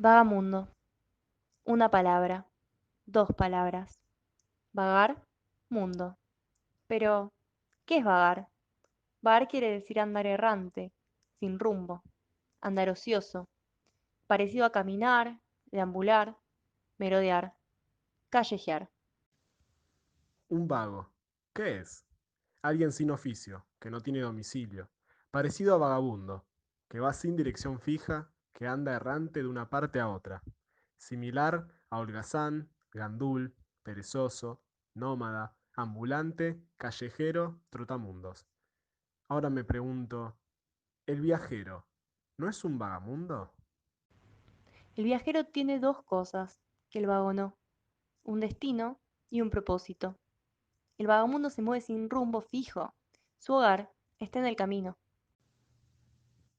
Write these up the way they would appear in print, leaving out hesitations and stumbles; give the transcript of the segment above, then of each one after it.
Vagamundo. Una palabra. Dos palabras. Vagar, mundo. Pero, ¿qué es vagar? Vagar quiere decir andar errante, sin rumbo, andar ocioso, parecido a caminar, deambular, merodear, callejear. Un vago. ¿Qué es? Alguien sin oficio, que no tiene domicilio, parecido a vagabundo, que va sin dirección fija, que anda errante de una parte a otra, similar a holgazán, gandul, perezoso, nómada, ambulante, callejero, trotamundos. Ahora me pregunto, ¿el viajero no es un vagamundo? El viajero tiene dos cosas que el vago no, un destino y un propósito. El vagamundo se mueve sin rumbo fijo. Su hogar está en el camino.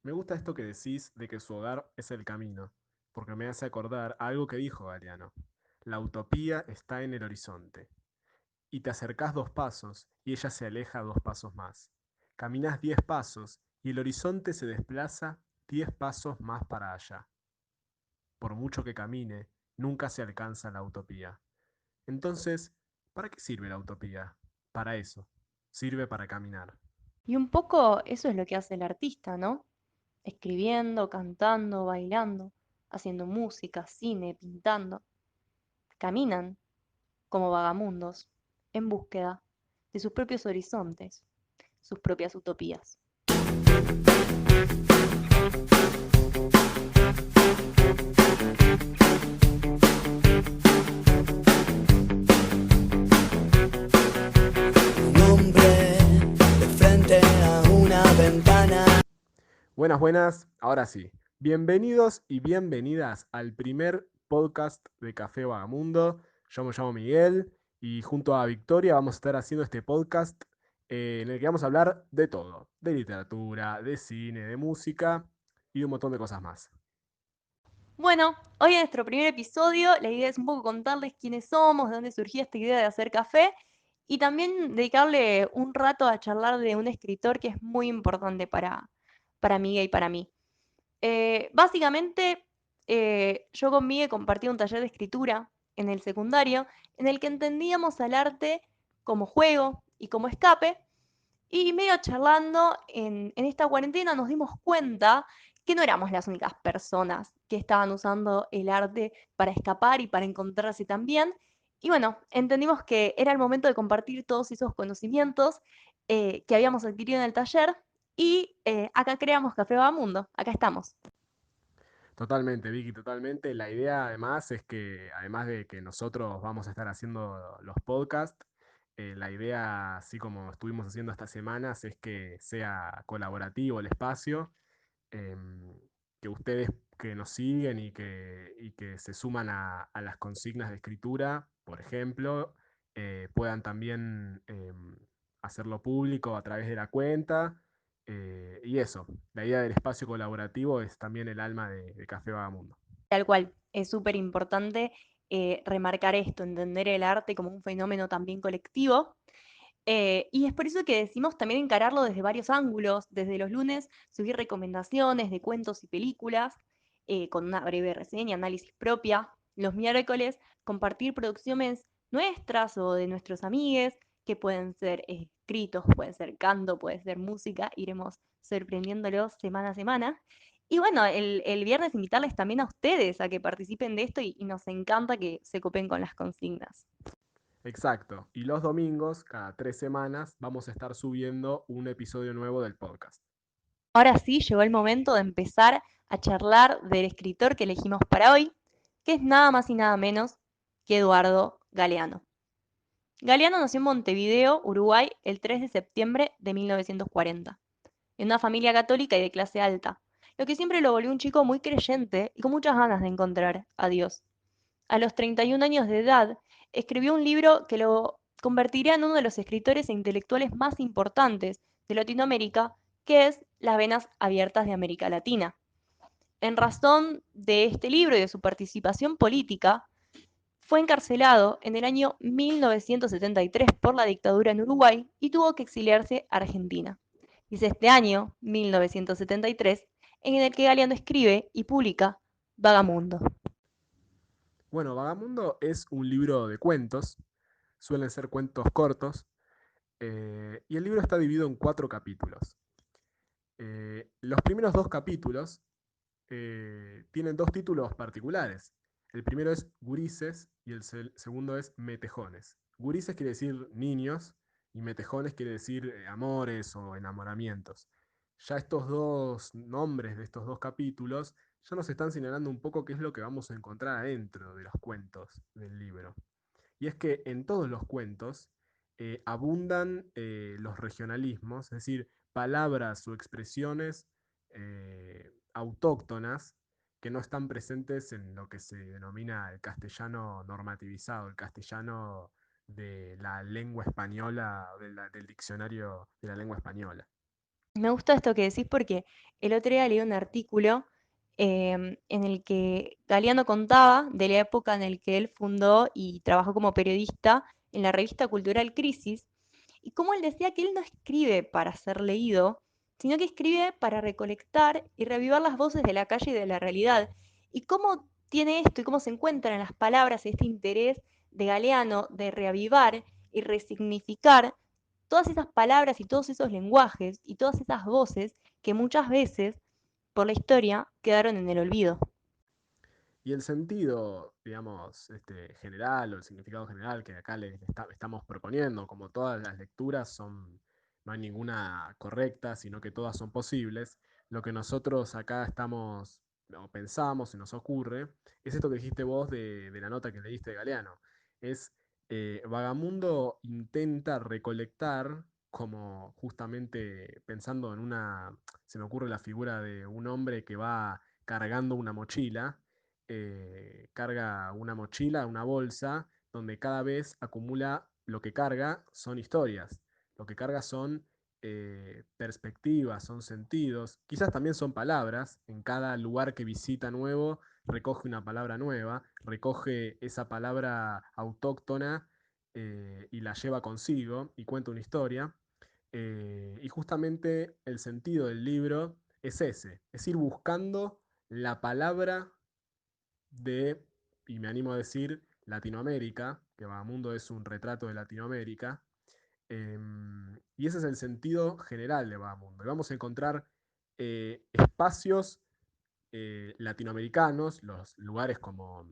Me gusta esto que decís de que su hogar es el camino, porque me hace acordar a algo que dijo Galeano. La utopía está en el horizonte. Y te acercás 2 pasos y ella se aleja 2 pasos más. Caminás 10 pasos y el horizonte se desplaza 10 pasos más para allá. Por mucho que camine, nunca se alcanza la utopía. Entonces, ¿para qué sirve la utopía? Para eso. Sirve para caminar. Y un poco eso es lo que hace el artista, ¿no? Escribiendo, cantando, bailando, haciendo música, cine, pintando. Caminan como vagamundos, en búsqueda de sus propios horizontes, sus propias utopías. Un hombre de frente a una ventana. Buenas, buenas. Ahora sí. Bienvenidos y bienvenidas al primer podcast de Café Vagamundo. Yo me llamo Miguel y junto a Victoria vamos a estar haciendo este podcast en el que vamos a hablar de todo. De literatura, de cine, de música y de un montón de cosas más. Bueno, hoy en nuestro primer episodio la idea es un poco contarles quiénes somos, de dónde surgió esta idea de hacer café y también dedicarle un rato a charlar de un escritor que es muy importante para Miguel y para mí. Básicamente, yo con Miguel compartí un taller de escritura en el secundario en el que entendíamos al arte como juego y como escape y medio charlando en esta cuarentena nos dimos cuenta que no éramos las únicas personas que estaban usando el arte para escapar y para encontrarse también. Y bueno, entendimos que era el momento de compartir todos esos conocimientos que habíamos adquirido en el taller y acá creamos Café Mundo. Acá estamos. Totalmente, Vicky, totalmente. La idea además es que, además de que nosotros vamos a estar haciendo los podcasts, la idea, así como estuvimos haciendo estas semanas, es que sea colaborativo el espacio, em, que ustedes que nos siguen y que se suman a las consignas de escritura, por ejemplo, puedan también hacerlo público a través de la cuenta. Y eso, la idea del espacio colaborativo es también el alma de Café Vagamundo. Tal cual, es súper importante remarcar esto, entender el arte como un fenómeno también colectivo. Y es por eso que decimos también encararlo desde varios ángulos, desde los lunes subir recomendaciones de cuentos y películas, con una breve reseña, análisis propia. Los miércoles compartir producciones nuestras o de nuestros amigues, que pueden ser escritos, pueden ser canto, puede ser música, iremos sorprendiéndolos semana a semana. Y bueno, el viernes invitarles también a ustedes a que participen de esto y nos encanta que se copen con las consignas. Exacto. Y los domingos, cada 3 semanas, vamos a estar subiendo un episodio nuevo del podcast. Ahora sí, llegó el momento de empezar a charlar del escritor que elegimos para hoy, que es nada más y nada menos que Eduardo Galeano. Galeano nació en Montevideo, Uruguay, el 3 de septiembre de 1940, en una familia católica y de clase alta, lo que siempre lo volvió un chico muy creyente y con muchas ganas de encontrar a Dios. A los 31 años de edad, escribió un libro que lo convertiría en uno de los escritores e intelectuales más importantes de Latinoamérica, que es Las venas abiertas de América Latina. En razón de este libro y de su participación política, fue encarcelado en el año 1973 por la dictadura en Uruguay y tuvo que exiliarse a Argentina. Y es este año, 1973, en el que Galeano escribe y publica Vagamundo. Bueno, Vagamundo es un libro de cuentos, suelen ser cuentos cortos, y el libro está dividido en 4 capítulos. Los primeros 2 capítulos tienen 2 títulos particulares. El primero es Gurises y el segundo es Metejones. Gurises quiere decir niños y Metejones quiere decir amores o enamoramientos. Ya estos dos nombres de estos 2 capítulos ya nos están señalando un poco qué es lo que vamos a encontrar adentro de los cuentos del libro. Y es que en todos los cuentos abundan los regionalismos, es decir, palabras o expresiones autóctonas que no están presentes en lo que se denomina el castellano normativizado, el castellano de la lengua española, del diccionario de la lengua española. Me gusta esto que decís porque el otro día leí un artículo en el que Galeano contaba de la época en la que él fundó y trabajó como periodista en la revista cultural Crisis, y cómo él decía que él no escribe para ser leído, sino que escribe para recolectar y revivar las voces de la calle y de la realidad. Y cómo tiene esto y cómo se encuentra en las palabras este interés de Galeano de reavivar y resignificar todas esas palabras y todos esos lenguajes y todas esas voces que muchas veces, por la historia, quedaron en el olvido. Y el sentido, digamos, general o el significado general que acá estamos proponiendo, como todas las lecturas son, no hay ninguna correcta, sino que todas son posibles. Lo que nosotros acá estamos, o pensamos, se nos ocurre, es esto que dijiste vos de la nota que leíste de Galeano. Es Vagamundo intenta recolectar, como justamente pensando en se me ocurre la figura de un hombre que va cargando una mochila, carga una mochila, una bolsa, donde cada vez acumula lo que carga son historias, lo que carga son perspectivas, son sentidos, quizás también son palabras, en cada lugar que visita nuevo recoge una palabra nueva, recoge esa palabra autóctona y la lleva consigo y cuenta una historia. Y justamente el sentido del libro es ese, es ir buscando la palabra de, y me animo a decir, Latinoamérica, que Vagamundo es un retrato de Latinoamérica, y ese es el sentido general de Vagamundo. Y vamos a encontrar espacios latinoamericanos, los lugares como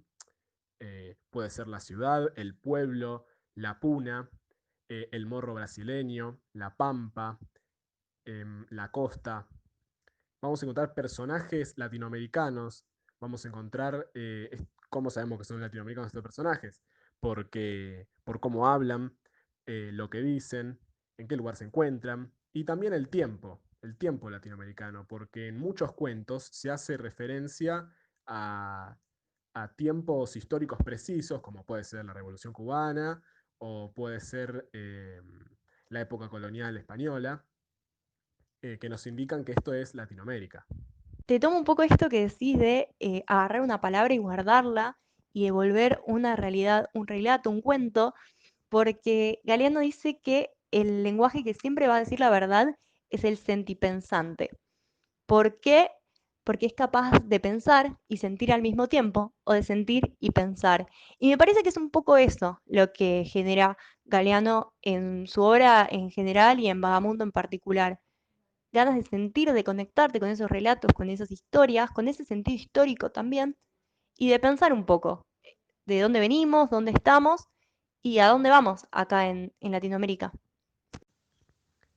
puede ser la ciudad, el pueblo, la puna, el morro brasileño, la pampa, la costa. Vamos a encontrar personajes latinoamericanos, vamos a encontrar cómo sabemos que son latinoamericanos estos personajes, porque por cómo hablan, lo que dicen, en qué lugar se encuentran, y también el tiempo latinoamericano, porque en muchos cuentos se hace referencia a, a tiempos históricos precisos, como puede ser la Revolución Cubana o puede ser la época colonial española, que nos indican que esto es Latinoamérica. Te tomo un poco esto que decís de agarrar una palabra y guardarla y devolver una realidad, un relato, un cuento, porque Galeano dice que el lenguaje que siempre va a decir la verdad es el sentipensante. ¿Por qué? Porque es capaz de pensar y sentir al mismo tiempo, o de sentir y pensar. Y me parece que es un poco eso lo que genera Galeano en su obra en general y en Vagamundo en particular. Ganas de sentir, de conectarte con esos relatos, con esas historias, con ese sentido histórico también, y de pensar un poco de dónde venimos, dónde estamos y a dónde vamos acá en Latinoamérica.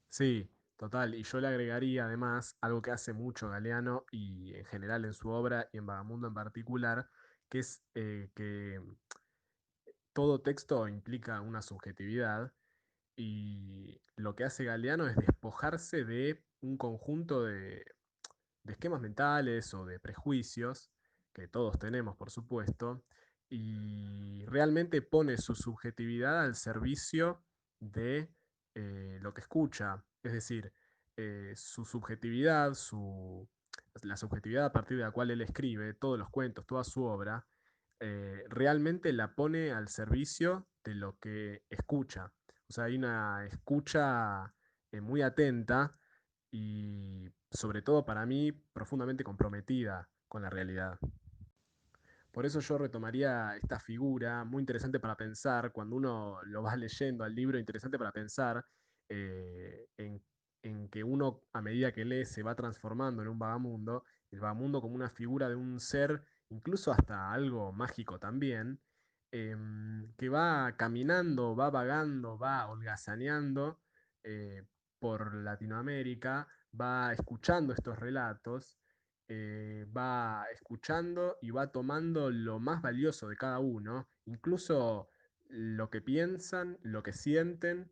Sí, total. Y yo le agregaría además algo que hace mucho Galeano y en general en su obra y en Vagamundo en particular, que es que todo texto implica una subjetividad y lo que hace Galeano es despojarse de un conjunto de esquemas mentales o de prejuicios, que todos tenemos, por supuesto, y realmente pone su subjetividad al servicio de lo que escucha. Es decir, su subjetividad, la subjetividad a partir de la cual él escribe todos los cuentos, toda su obra, realmente la pone al servicio de lo que escucha. O sea, hay una escucha muy atenta y sobre todo para mí profundamente comprometida con la realidad. Por eso yo retomaría esta figura, muy interesante para pensar, cuando uno lo va leyendo al libro, interesante para pensar eh, en, en que uno a medida que lee se va transformando en un vagamundo, el vagamundo como una figura de un ser, incluso hasta algo mágico también, que va caminando, va vagando, va holgazaneando eh, por Latinoamérica, va escuchando estos relatos, va escuchando y va tomando lo más valioso de cada uno, incluso lo que piensan, lo que sienten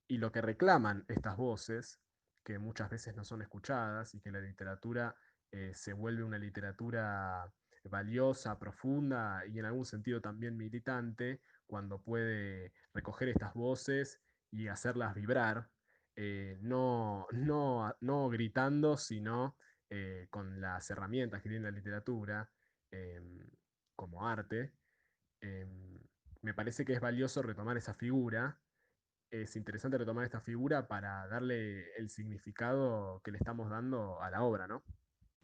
y lo que reclaman estas voces, que muchas veces no son escuchadas y que la literatura se vuelve una literatura valiosa, profunda y en algún sentido también militante, cuando puede recoger estas voces y hacerlas vibrar, no gritando, sino con las herramientas que tiene la literatura eh, como arte. eh, Me parece que es valioso retomar esa figura, es interesante retomar esta figura para darle el significado que le estamos dando a la obra, ¿no?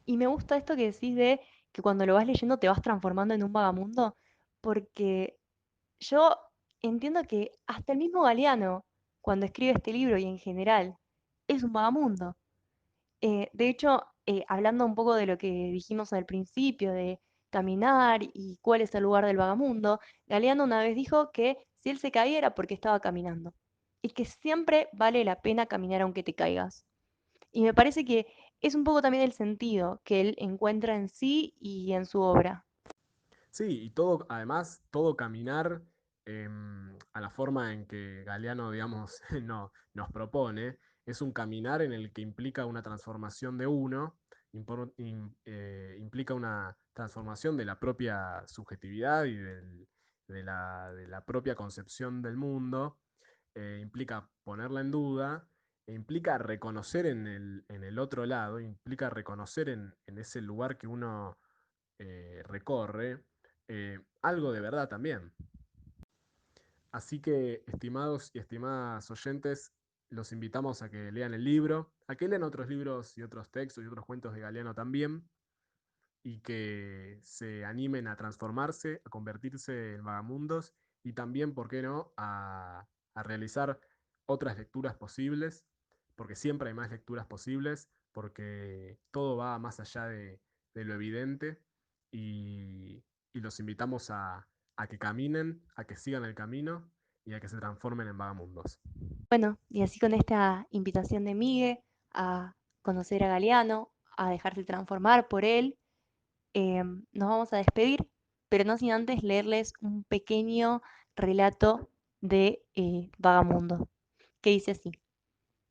Y me gusta esto que decís de que cuando lo vas leyendo te vas transformando en un vagamundo, porque yo entiendo que hasta el mismo Galeano, cuando escribe este libro y en general, es un vagamundo. De hecho, hablando un poco de lo que dijimos al principio, de caminar y cuál es el lugar del vagamundo, Galeano una vez dijo que si él se caía era porque estaba caminando y que siempre vale la pena caminar aunque te caigas. Y me parece que es un poco también el sentido que él encuentra en sí y en su obra. Sí, y todo, además, todo caminar a la forma en que Galeano, digamos, no, nos propone, es un caminar en el que implica una transformación de uno, implica una transformación de la propia subjetividad y de la propia concepción del mundo, implica ponerla en duda, e implica reconocer en el otro lado, implica reconocer en ese lugar que uno recorre, algo de verdad también. Así que, estimados y estimadas oyentes, los invitamos a que lean el libro, a que lean otros libros y otros textos y otros cuentos de Galeano también, y que se animen a transformarse, a convertirse en vagamundos y también, ¿por qué no?, a realizar otras lecturas posibles, porque siempre hay más lecturas posibles, porque todo va más allá de lo evidente y, y los invitamos a que caminen, a que sigan el camino y a que se transformen en vagamundos. Bueno, y así con esta invitación de Migue a conocer a Galeano, a dejarse transformar por él, nos vamos a despedir, pero no sin antes leerles un pequeño relato de Vagamundo, que dice así.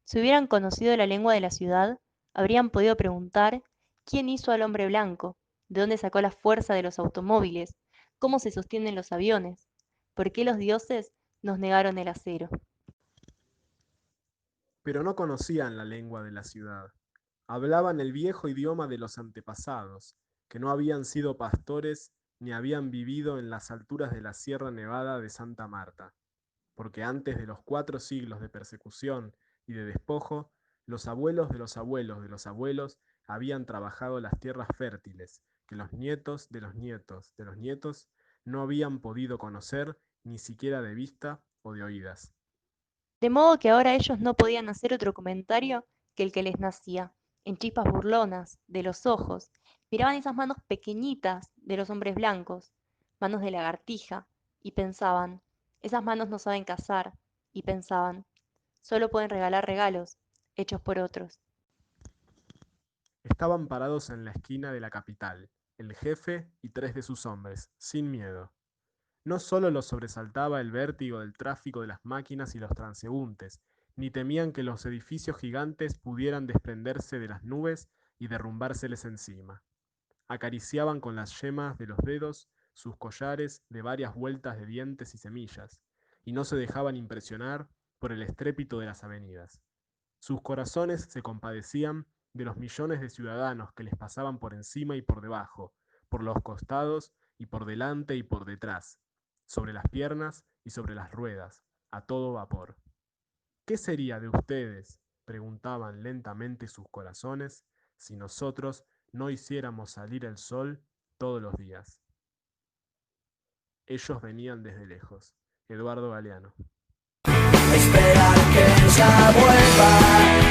Si hubieran conocido la lengua de la ciudad, habrían podido preguntar quién hizo al hombre blanco, de dónde sacó la fuerza de los automóviles, cómo se sostienen los aviones, por qué los dioses nos negaron el acero. Pero no conocían la lengua de la ciudad. Hablaban el viejo idioma de los antepasados, que no habían sido pastores ni habían vivido en las alturas de la Sierra Nevada de Santa Marta, porque antes de los 4 siglos de persecución y de despojo, los abuelos de los abuelos de los abuelos habían trabajado las tierras fértiles, que los nietos de los nietos de los nietos no habían podido conocer ni siquiera de vista o de oídas. De modo que ahora ellos no podían hacer otro comentario que el que les nacía, en chispas burlonas, de los ojos. Miraban esas manos pequeñitas de los hombres blancos, manos de lagartija, y pensaban, esas manos no saben cazar, y pensaban, solo pueden regalar regalos, hechos por otros. Estaban parados en la esquina de la capital, el jefe y 3 de sus hombres, sin miedo. No solo los sobresaltaba el vértigo del tráfico de las máquinas y los transeúntes, ni temían que los edificios gigantes pudieran desprenderse de las nubes y derrumbárseles encima. Acariciaban con las yemas de los dedos sus collares de varias vueltas de dientes y semillas, y no se dejaban impresionar por el estrépito de las avenidas. Sus corazones se compadecían de los millones de ciudadanos que les pasaban por encima y por debajo, por los costados y por delante y por detrás, sobre las piernas y sobre las ruedas, a todo vapor. ¿Qué sería de ustedes? Preguntaban lentamente sus corazones si nosotros no hiciéramos salir el sol todos los días. Ellos venían desde lejos. Eduardo Galeano. esperar que ella vuelva.